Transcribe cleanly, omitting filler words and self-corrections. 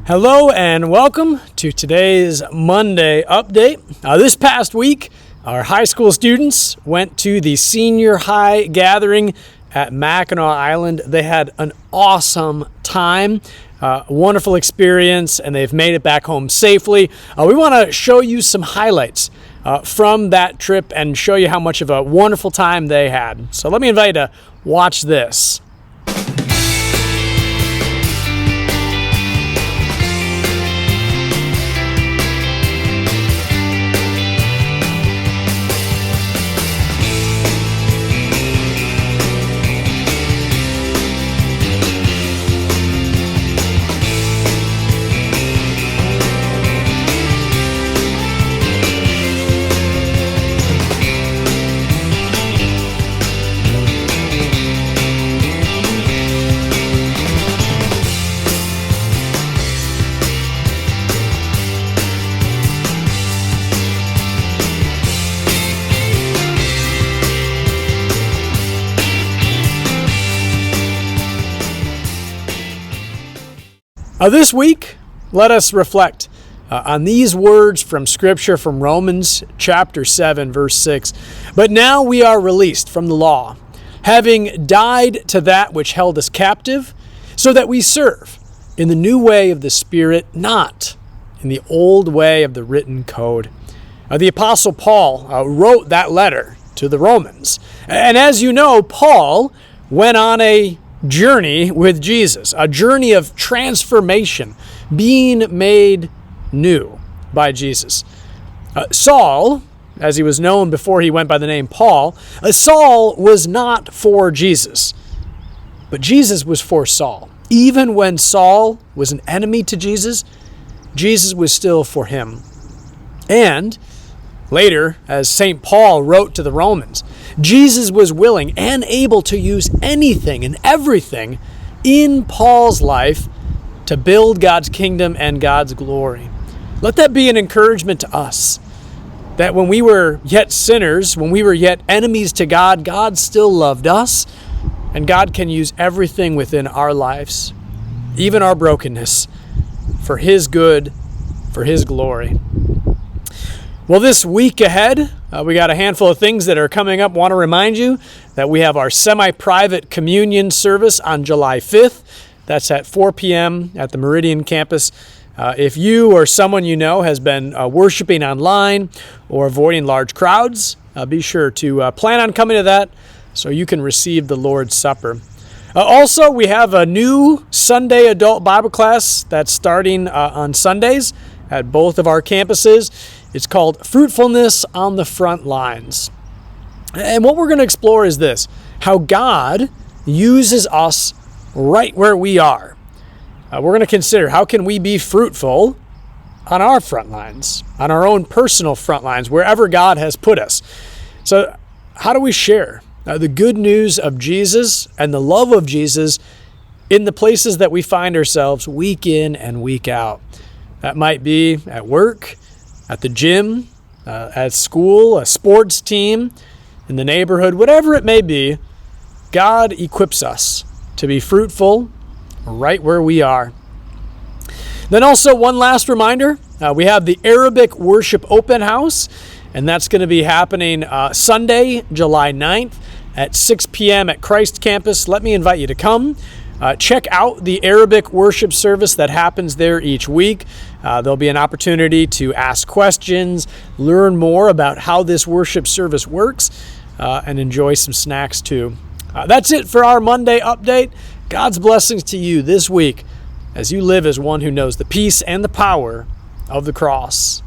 Hello and welcome to today's Monday update. This past week, our high school students went to the senior high gathering at Mackinac Island. They had an awesome time, wonderful experience, and they've made it back home safely. We want to show you some highlights from that trip and show you how much of a wonderful time they had. So let me invite you to watch this. This week, let us reflect on these words from Scripture from Romans chapter 7, verse 6. But now we are released from the law, having died to that which held us captive, so that we serve in the new way of the Spirit, not in the old way of the written code. The Apostle Paul wrote that letter to the Romans. And as you know, Paul went on a journey with Jesus, a journey of transformation, being made new by Jesus. Saul, as he was known before he went by the name Paul, Saul was not for Jesus, but Jesus was for Saul. Even when Saul was an enemy to Jesus, Jesus was still for him. And later, as St. Paul wrote to the Romans, Jesus was willing and able to use anything and everything in Paul's life to build God's kingdom and God's glory. Let that be an encouragement to us, that when we were yet sinners, when we were yet enemies to God, God still loved us, and God can use everything within our lives, even our brokenness, for His good, for His glory. Well, this week ahead, we got a handful of things that are coming up. Want to remind you that we have our semi-private communion service on July 5th. That's at 4 p.m. at the Meridian campus. If you or someone you know has been worshiping online or avoiding large crowds, be sure to plan on coming to that so you can receive the Lord's Supper. Also, we have a new Sunday adult Bible class that's starting on Sundays at both of our campuses. It's called Fruitfulness on the Front Lines. And what we're going to explore is this: how God uses us right where we are. We're going to consider how can we be fruitful on our front lines, on our own personal front lines, wherever God has put us. So how do we share the good news of Jesus and the love of Jesus in the places that we find ourselves week in and week out? That might be at work, at the gym, at school, a sports team, in the neighborhood, whatever it may be. God equips us to be fruitful right where we are. Then also one last reminder, we have the Arabic Worship Open House, and that's going to be happening Sunday, July 9th at 6 p.m. at Christ Campus. Let me invite you to come. Check out the Arabic worship service that happens there each week. There'll be an opportunity to ask questions, learn more about how this worship service works, and enjoy some snacks too. That's it for our Monday update. God's blessings to you this week as you live as one who knows the peace and the power of the cross.